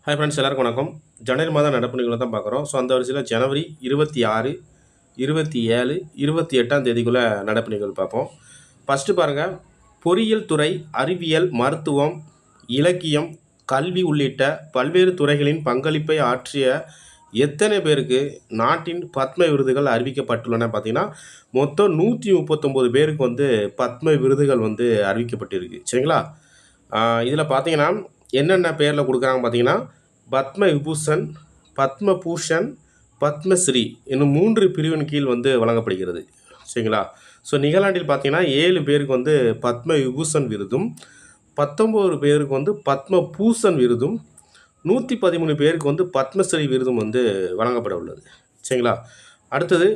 Hi friends, எல்லாருக்கும் வணக்கம். ஜனவரி மாதம் நடப்பு நிகழ்வு தான் பார்க்குறோம். ஸோ அந்த வரிசையில் ஜனவரி 26, 27, 28ஆம் தேதிக்குள்ளே நடப்பு நிகழ்வு பார்ப்போம். ஃபஸ்ட்டு பாருங்கள், பொறியியல் துறை, அறிவியல், மருத்துவம், இலக்கியம், கல்வி உள்ளிட்ட பல்வேறு துறைகளின் பங்களிப்பை ஆற்றிய எத்தனை பேருக்கு நாட்டின் பத்ம விருதுகள் அறிவிக்கப்பட்டுள்ளன பார்த்தீங்கன்னா, மொத்தம் 139 பேருக்கு பத்ம விருதுகள் அறிவிக்கப்பட்டிருக்கு. சரிங்களா? இதில் பார்த்தீங்கன்னா என்னென்ன பேரில் கொடுக்குறாங்க பார்த்தீங்கன்னா, பத்ம விபூஷன், பத்ம பூஷன், பத்மஸ்ரீ என்னும் 3 பிரிவின் கீழ் வழங்கப்படுகிறது. சரிங்களா? ஸோ நிகழாண்டில் பார்த்தீங்கன்னா 7 பேருக்கு பத்ம விபூஷன் விருதும், 19 பேருக்கு பத்ம பூஷன் விருதும், 113 பேருக்கு பத்மஸ்ரீ விருதும் வழங்கப்பட உள்ளது. சரிங்களா? அடுத்தது,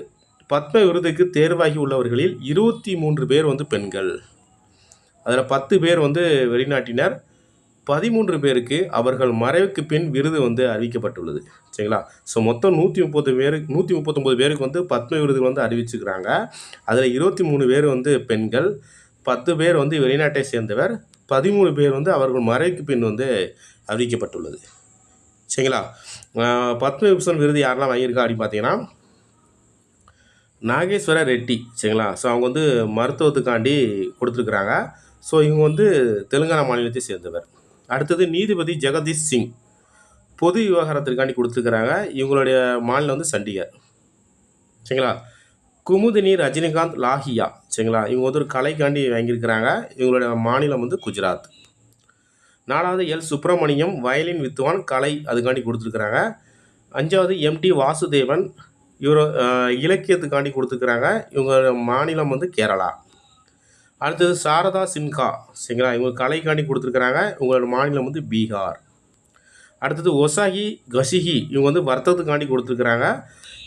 பத்ம விருதுக்கு தேர்வாகி உள்ளவர்களில் 23 பேர் பெண்கள். அதில் 10 பேர் வெளிநாட்டினர், 13 பேருக்கு அவர்கள் மறைவுக்கு பின் விருது அறிவிக்கப்பட்டுள்ளது. சரிங்களா? ஸோ மொத்தம் 139 பேருக்கு பத்ம விருது அறிவிச்சுக்கிறாங்க. அதில் 23 பேர் பெண்கள், 10 பேர் வெளிநாட்டை சேர்ந்தவர், 13 பேர் அவர்கள் மறைவுக்கு பின் அறிவிக்கப்பட்டுள்ளது. சரிங்களா? பத்ம விபூஷன் விருது யாரெல்லாம் வாங்கியிருக்கா அப்படின்னு பார்த்தீங்கன்னா, நாகேஸ்வர ரெட்டி. சரிங்களா? ஸோ அவங்க மருத்துவத்துக்காண்டி கொடுத்துருக்குறாங்க. ஸோ இவங்க தெலுங்கானா மாநிலத்தை சேர்ந்தவர். அடுத்தது, நீதிபதி ஜெகதீஷ் சிங், பொது விவகாரத்திற்காண்டி கொடுத்துருக்குறாங்க. இவங்களுடைய மாநிலம் சண்டிகர். சரிங்களா? குமுதினி ரஜினிகாந்த் லாஹியா. சரிங்களா? இவங்க ஒரு கலைக்காண்டி வாங்கியிருக்கிறாங்க. இவங்களுடைய மாநிலம் குஜராத். 4வது, எல் சுப்பிரமணியம், வயலின் வித்துவான், கலை, அதுக்காண்டி கொடுத்துருக்குறாங்க. 5வது, எம்டி வாசுதேவன், இவர் இலக்கியத்துக்காண்டி கொடுத்துருக்குறாங்க. இவங்க மாநிலம் கேரளா. அடுத்தது, சாரதா சின்ஹா. சரிங்களா? இவங்க கலைக்காண்டி கொடுத்துருக்குறாங்க. இவங்களோட மாநிலம் பீகார். அடுத்தது, ஒசாகி கஷிஹி, இவங்க வர்த்தகத்துக்காண்டி கொடுத்துருக்குறாங்க.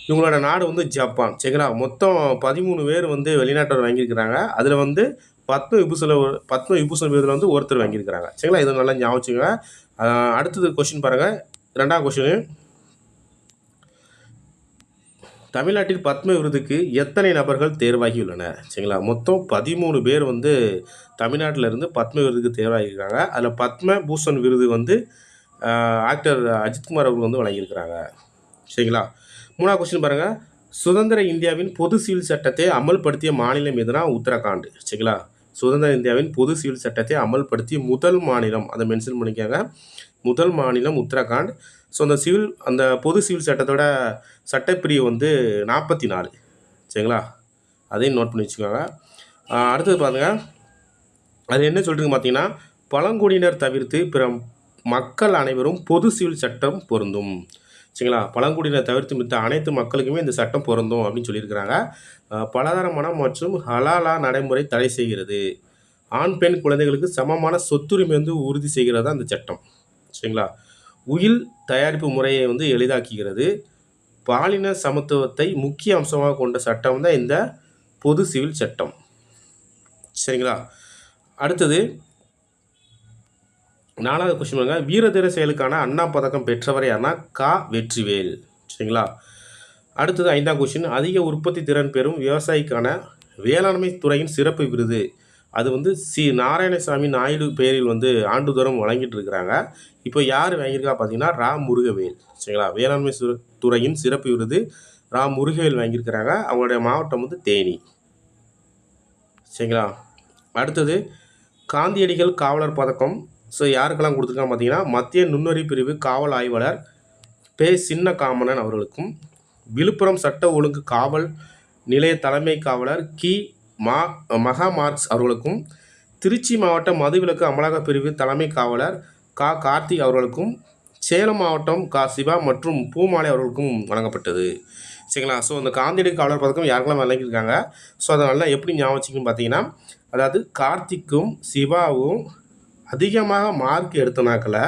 இவங்களோட நாடு ஜப்பான். சரிங்களா? மொத்தம் 13 பேர் வெளிநாட்டவர் வாங்கியிருக்கிறாங்க. அதில் பத்ம விபூஷன் விருதில் ஒருத்தர் வாங்கியிருக்கிறாங்க. சரிங்களா? இது நல்லா ஞாபகம் வச்சுக்கோங்க. அடுத்தது கொஸ்டின் பாருங்கள். 2ஆம் கொஸ்டின், தமிழ்நாட்டில் பத்ம விருதுக்கு எத்தனை நபர்கள் தேர்வாகியுள்ளனர்? சரிங்களா? மொத்தம் 13 பேர் தமிழ்நாட்டில் இருந்து பத்ம விருதுக்கு தேர்வாகியிருக்காங்க. அதில் பத்ம பூஷன் விருது ஆக்டர் அஜித்குமார் அவர்கள் வழங்கியிருக்கிறாங்க. சரிங்களா? 3ஆம் கொஸ்டின் பாருங்கள், சுதந்திர இந்தியாவின் பொது சிவில் சட்டத்தை அமல்படுத்திய மாநிலம் எதுனா? உத்தரகாண்ட். சரிங்களா? சுதந்திர இந்தியாவின் பொது சிவில் சட்டத்தை அமல்படுத்திய முதல் மாநிலம், அதை மென்ஷன் பண்ணிக்காங்க, முதல் மாநிலம் உத்தரகாண்ட். ஸோ அந்த பொது சிவில் சட்டத்தோட சட்டப்பிரிவு 44. சரிங்களா? அதையும் நோட் பண்ணி வச்சுக்கோங்க. அடுத்தது பாருங்கள், அது என்ன சொல்லிட்டு பார்த்தீங்கன்னா, பழங்குடியினர் தவிர்த்து பிற மக்கள் அனைவரும் பொது சிவில் சட்டம் பொருந்தும். சரிங்களா? பழங்குடியினர் தவிர்த்து மித்த அனைத்து மக்களுக்குமே இந்த சட்டம் பொருந்தும் அப்படின்னு சொல்லியிருக்கிறாங்க. பலதார மனம் மற்றும் ஹலாலா நடைமுறை தடை செய்கிறது. ஆண் பெண் குழந்தைகளுக்கு சமமான சொத்துரிமை உறுதி செய்கிறது அந்த சட்டம். சரிங்களா? உயில் தயாரிப்பு முறையை எளிதாக்குகிறது. பாலின சமத்துவத்தை முக்கிய அம்சமாக கொண்ட சட்டம் தான் இந்த பொது சிவில் சட்டம். சரிங்களா? அடுத்தது, 4வது கொஸ்டின் பாருங்க, வீரதீர செயலுக்கான அண்ணா பதக்கம் பெற்றவர் யாருன்னா? கா. வெற்றிவேல். சரிங்களா? அடுத்தது, 5ஆம் கொஸ்டின், அதிக உற்பத்தி திறன் பெறும் விவசாயிக்கான வேளாண்மை துறையின் சிறப்பு விருது, அது சி. நாராயணசாமி நாயுடு பேரில் ஆண்டுதோறும் வழங்கிட்டு இருக்கிறாங்க. இப்போ யார் வாங்கியிருக்கா பார்த்தீங்கன்னா, ரா. முருகவேல். சரிங்களா? வேளாண்மை துறையின் சிறப்பு விருது ரா. முருகவேல் வாங்கியிருக்கிறாங்க. அவங்களுடைய மாவட்டம் தேனி. சரிங்களா? அடுத்தது, காந்தியடிகள் காவலர் பதக்கம். ஸோ யாருக்கெல்லாம் கொடுத்துருக்காங்க பார்த்தீங்கன்னா, மத்திய நுண்ணறி பிரிவு காவல் ஆய்வாளர் பே. சின்ன காமனன் அவர்களுக்கும், விழுப்புரம் சட்ட ஒழுங்கு காவல் நிலைய தலைமை காவலர் கி. மகா மார்க்ஸ் அவர்களுக்கும், திருச்சி மாவட்ட மதுவிலக்கு அமலாக்க பிரிவு தலைமை காவலர் கா. கார்த்திக் அவர்களுக்கும், சேலம் மாவட்டம் கா. சிவா மற்றும் பூமாலை அவர்களுக்கும் வழங்கப்பட்டது. சரிங்களா? ஸோ அந்த காந்தியடி காவலர் பதக்கம் யாருக்கெல்லாம் வழங்கியிருக்காங்க? ஸோ அதை நல்லா எப்படி ஞாபகம் வச்சுக்கணும்னு பார்த்தீங்கன்னா, அதாவது கார்த்திக்கும் சிவாவும் அதிகமாக மார்க் எடுத்தனாக்கில்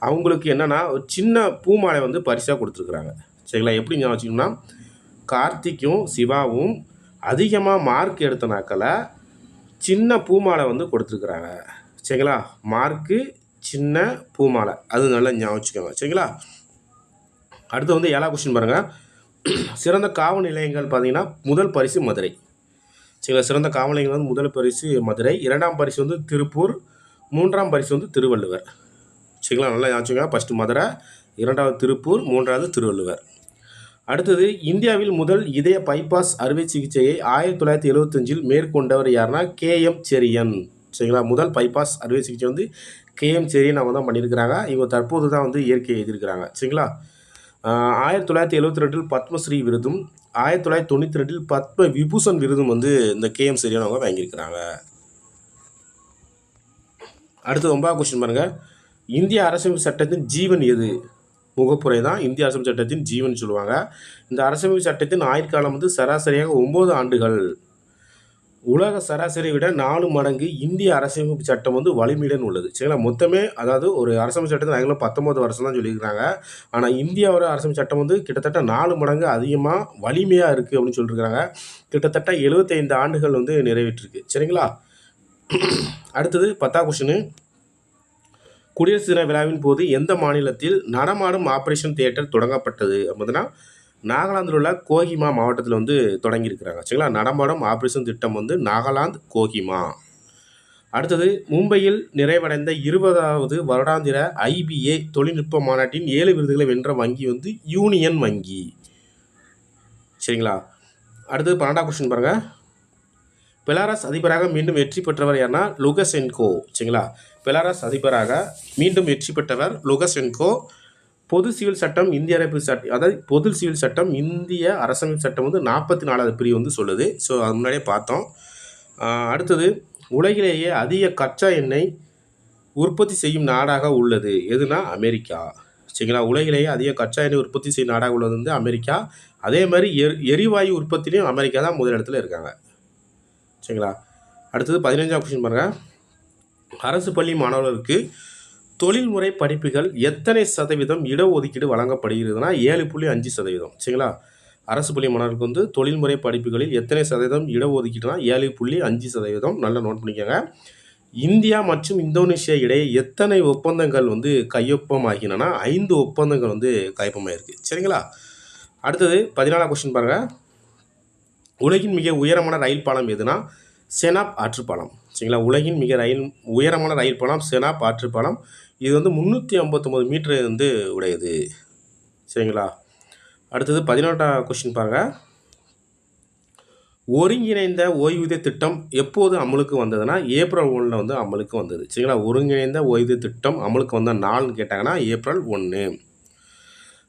அவங்களுக்கு என்னென்னா ஒரு சின்ன பூமாலை பரிசாக கொடுத்துருக்குறாங்க. சரிங்களா? எப்படி ஞாபகம் வச்சுக்கணும்னா, கார்த்திக்கும் சிவாவும் அதிகமாக மார்க் எடுத்தனாக்கில் சின்ன பூமாலை கொடுத்துருக்குறாங்க. சரிங்களா? மார்க்கு சின்ன பூமாலை, அது நல்லா ஞாபகம் வச்சுக்கோங்க. சரிங்களா? அடுத்து 7ஆம் கொஸ்டின் பாருங்கள், சிறந்த காவல் நிலையங்கள் பார்த்தீங்கன்னா, முதல் பரிசு மதுரை. சரிங்களா? சிறந்த காவல் நிலையங்கள் முதல் பரிசு மதுரை, 2ஆம் பரிசு திருப்பூர், 3ஆம் பரிசு திருவள்ளுவர். சரிங்களா? நல்லா ஞாபகம். ஃபஸ்ட்டு மதுரை, 2வது திருப்பூர், 3வது திருவள்ளுவர். அடுத்தது இந்தியாவில் முதல் இதய பைபாஸ் அறுவை சிகிச்சையை 1975 மேற்கொண்டவர் யாருன்னா கேஎம் செரியன். சரிங்களா? முதல் பைபாஸ் அறுவை சிகிச்சை வந்து கேஎம் செரியன் அவங்க தான் பண்ணியிருக்கிறாங்க. இவங்க தற்போது தான் வந்து இயற்கை எழுதியிருக்கிறாங்க. சரிங்களா? 1972 பத்மஸ்ரீ விருதும் 1992 பத்ம விபூஷன் விருதும் வந்து இந்த கேஎம் செரியன் அவங்க வாங்கியிருக்கிறாங்க. அடுத்தது 9வது கொஸ்டின் பாருங்கள். இந்திய அரசியலமைப்பு சட்டத்தின் ஜீவன் எது? முகப்புரை தான் இந்திய அரசியலமைப்பு சட்டத்தின் ஜீவன் சொல்லுவாங்க. இந்த அரசியலமைப்பு சட்டத்தின் ஆயுட்காலம் வந்து சராசரியாக 9 ஆண்டுகள். உலக சராசரியை விட 4 மடங்கு இந்திய அரசியலமைப்பு சட்டம் வந்து வலிமையுடன் உள்ளது. சரிங்களா? மொத்தமே அதாவது ஒரு அரசியலமைப்பு சட்டத்தில் 19 வருஷம் தான் சொல்லியிருக்கிறாங்க. ஆனால் இந்தியாவோட அரசியலமைப்பு சட்டம் வந்து கிட்டத்தட்ட 4 மடங்கு அதிகமாக வலிமையாக இருக்குது அப்படின்னு சொல்லியிருக்கிறாங்க. கிட்டத்தட்ட 75 ஆண்டுகள் வந்து நிறைவேற்றிருக்கு. சரிங்களா? அடுத்தது 10வது கொஸ்டின். குடியரசு தின விழாவின் போது எந்த மாநிலத்தில் நடமாடும் ஆப்ரேஷன் தியேட்டர் தொடங்கப்பட்டது அப்படின்னா நாகாலாந்தில் உள்ள கோஹிமா மாவட்டத்தில் வந்து தொடங்கியிருக்கிறாங்க. சரிங்களா? நடமாடும் ஆப்ரேஷன் திட்டம் வந்து நாகாலாந்து கோஹிமா. அடுத்தது மும்பையில் நிறைவடைந்த 20வது வருடாந்திர IBA தொழில்நுட்ப மாநாட்டின் 7 விருதுகளை வென்ற வங்கி வந்து யூனியன் வங்கி. சரிங்களா? அடுத்தது 12வது கொஸ்டின் பாருங்கள். பெலாரஸ் அதிபராக மீண்டும் வெற்றி பெற்றவர் யாருன்னா லுகசென்கோ. சரிங்களா? பெலாரஸ் அதிபராக மீண்டும் வெற்றி பெற்றவர் லுகசென்கோ. பொது சிவில் சட்டம் இந்திய அரசு சட்டம், அதாவது பொது சிவில் சட்டம் இந்திய அரசமைப்பு சட்டம் வந்து 44வது பிரிவு வந்து சொல்லுது. ஸோ அது முன்னாடியே பார்த்தோம். அடுத்தது உலகிலேயே அதிக கச்சா எண்ணெய் உற்பத்தி செய்யும் நாடாக உள்ளது எதுனா அமெரிக்கா. சரிங்களா? உலகிலேயே அதிக கச்சா எண்ணெய் உற்பத்தி செய்யும் நாடாக உள்ளது வந்து அமெரிக்கா. அதே மாதிரி எரிவாயு உற்பத்திலையும் அமெரிக்கா தான் முதல் இடத்துல இருக்காங்க. சரிங்களா? அடுத்தது 15வது கொஸ்டின் பாருங்கள். அரசு பள்ளி மாணவர்களுக்கு தொழில்முறை படிப்புகள் எத்தனை சதவீதம் இடஒதுக்கீடு வழங்கப்படுகிறதுனா 7.5%. சரிங்களா? அரசு பள்ளி மாணவர்களுக்கு வந்து தொழில்முறை படிப்புகளில் எத்தனை சதவீதம் இடஒதுக்கீடுனா 7.5%. நல்லா நோட் பண்ணிக்கோங்க. இந்தியா மற்றும் இந்தோனேஷியா இடையே எத்தனை ஒப்பந்தங்கள் வந்து கையொப்பமாகினா 5 ஒப்பந்தங்கள் வந்து கையொப்பமாயிருக்கு. சரிங்களா? அடுத்தது 14வது கொஸ்டின் பாருங்கள். உலகின் மிக உயரமான ரயில் பாலம் எதுனா செனாப் ஆற்றுப்பாலம். சரிங்களா? உலகின் மிக உயரமான ரயில் பாலம் செனாப் ஆற்றுப்பாலம். இது வந்து 359 மீட்டர் வந்து உடையது. சரிங்களா? அடுத்தது 18வது கொஸ்டின் பாருங்கள். ஒருங்கிணைந்த ஓய்வூதிய திட்டம் எப்போது அமலுக்கு வந்ததுன்னா ஏப்ரல் 1 வந்து அமலுக்கு வந்தது. சரிங்களா? ஒருங்கிணைந்த ஓய்வூதிய திட்டம் அமலுக்கு வந்த நாள்னு கேட்டாங்கன்னா ஏப்ரல் 1.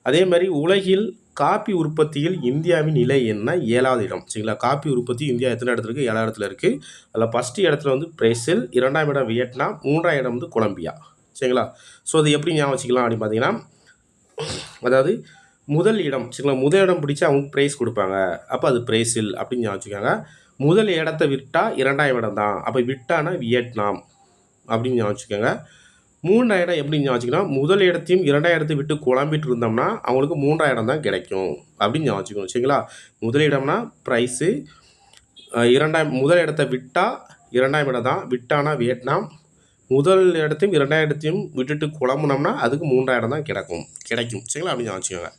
அதே மாதிரி உலகில் காப்பி உற்பத்தியில் இந்தியாவின் நிலை என்ன? 7வது இடம். சரிங்களா? காப்பி உற்பத்தி இந்தியா எத்தனை இடத்துல இருக்குது? 7வது இடத்துல இருக்குது. அதில் ஃபஸ்ட்டு இடத்துல வந்து பிரேசில், 2ஆம் இடம் வியட்நாம், 3ஆம் இடம் வந்து கொலம்பியா. சரிங்களா? ஸோ அது எப்படி ஞாபகம் வச்சுக்கலாம் அப்படின்னு பார்த்தீங்கன்னா, அதாவது முதல் இடம். சரிங்களா? முதல் இடம் பிடிச்சி அவங்க ப்ரைஸ் கொடுப்பாங்க. அப்போ அது பிரேசில் அப்படின்னு ஞாபகம் வச்சுக்காங்க. முதல் இடத்த விட்டால் 2ஆம் இடம் தான். அப்போ விட்டானா வியட்நாம் அப்படின்னு ஞாபகம் வச்சுக்கோங்க. 3ஆம் இடம் எப்படி ஞாபகம் வச்சுக்கணும்? முதல் இடத்தையும் 2ஆம் இடத்தை விட்டு குழம்பிட்டு இருந்தோம்னா அவங்களுக்கு 3ஆம் இடம் தான் கிடைக்கும் அப்படின்னு ஞாபகம் வச்சுக்கணும். சரிங்களா? முதல் இடம்னா ப்ரைஸு, முதல் இடத்த விட்டால் 2ஆம் இடம் தான். விட்டானா வியட்நாம். முதல் இடத்தையும் 2ஆம் இடத்தையும் விட்டுட்டு குழம்புனோம்னா அதுக்கு 3ஆம் இடம் தான் கிடைக்கும். சரிங்களா? அப்படின்னு ஞாபகம் வச்சுக்கோங்க.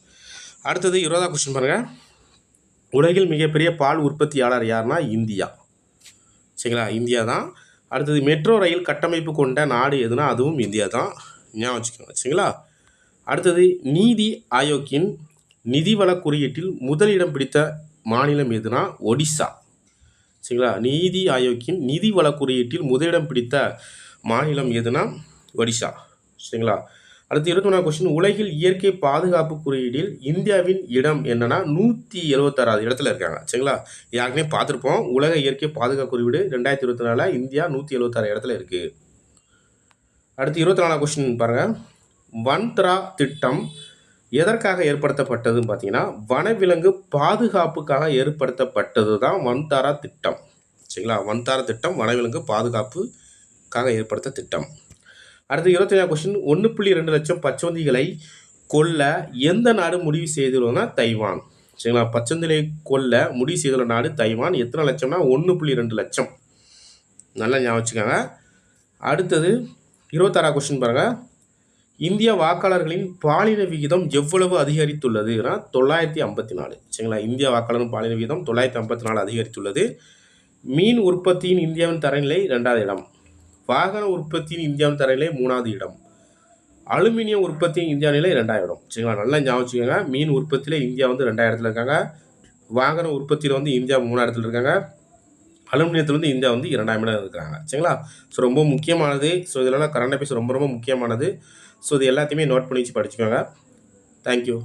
அடுத்தது 20வது கொஸ்டின் பாருங்கள். உலகில் மிகப்பெரிய பால் உற்பத்தியாளர் யாருன்னா இந்தியா. சரிங்களா? இந்தியா தான். அடுத்தது மெட்ரோ ரயில் கட்டமைப்பு கொண்ட நாடு எதுனா அதுவும் இந்தியா தான். ஞாபகம் வச்சுக்கோங்க. சரிங்களா? அடுத்தது நீதி ஆயோக்கின் நிதிவள குறியீட்டில் முதலிடம் பிடித்த மாநிலம் எதுனா ஒடிசா. சரிங்களா? நீதி ஆயோக்கின் நிதிவள குறியீட்டில் முதலிடம் பிடித்த மாநிலம் எதுனா ஒடிசா. சரிங்களா? அடுத்து 21வது கொஸ்டின். உலகில் இயற்கை பாதுகாப்பு குறியீடில் இந்தியாவின் இடம் என்னன்னா 176வது இடத்துல இருக்காங்க. சரிங்களா? யாருக்குமே பார்த்துருப்போம். உலக இயற்கை பாதுகாப்பு குறியீடு 2024 இந்தியா 176 இடத்துல இருக்குது. அடுத்து 24வது கொஸ்டின் பாருங்கள். வன்தரா திட்டம் எதற்காக ஏற்படுத்தப்பட்டதுன்னு பார்த்தீங்கன்னா வனவிலங்கு பாதுகாப்புக்காக ஏற்படுத்தப்பட்டது தான் வன்தாரா திட்டம். சரிங்களா? வன்தாரா திட்டம் வனவிலங்கு பாதுகாப்புக்காக ஏற்படுத்த திட்டம். அடுத்து 25வது கொஸ்டின். 1.2 லட்சம் பச்சோந்திகளை கொல்ல எந்த நாடு முடிவு செய்துள்ளதுன்னா தைவான். சரிங்களா? பச்சோந்திகளை கொல்ல முடிவு செய்துள்ள நாடு தைவான். எத்தனை லட்சம்னா 1.2 லட்சம். நல்லா ஞாபகம் வச்சுக்கோங்க. அடுத்தது 26வது கொஸ்டின் பாருங்கள். இந்திய வாக்காளர்களின் பாலின விகிதம் எவ்வளவு அதிகரித்துள்ளதுன்னா 954. சரிங்களா? இந்திய வாக்காளரின் பாலின விகிதம் 954 அதிகரித்துள்ளது. மீன் உற்பத்தியின் இந்தியாவின் தரநிலை 2வது இடம். வாகன உற்பத்தியின் இந்தியாவின் தரநிலை 3வது இடம். அலுமினியம் உற்பத்தி இந்தியா நிலை 2ஆம் இடம். சரிங்களா? நல்லா ஞாபகம் வச்சுக்கோங்க. மீன் உற்பத்தியில் இந்தியா வந்து 2ஆம் இடத்துல இருக்காங்க. வாகன உற்பத்தியில் வந்து இந்தியா 3ஆம் இடத்துல இருக்காங்க. அலுமினியத்தில் வந்து இந்தியா வந்து 2ஆம் இடம் இருக்கிறாங்க. சரிங்களா? ஸோ ரொம்ப முக்கியமானது. ஸோ இதெல்லாம் கரண்ட் அஃபேர்ஸ் ரொம்ப ரொம்ப முக்கியமானது. ஸோ இது எல்லாத்தையுமே நோட் பண்ணி வச்சு படிச்சுக்கோங்க. தேங்க்யூ.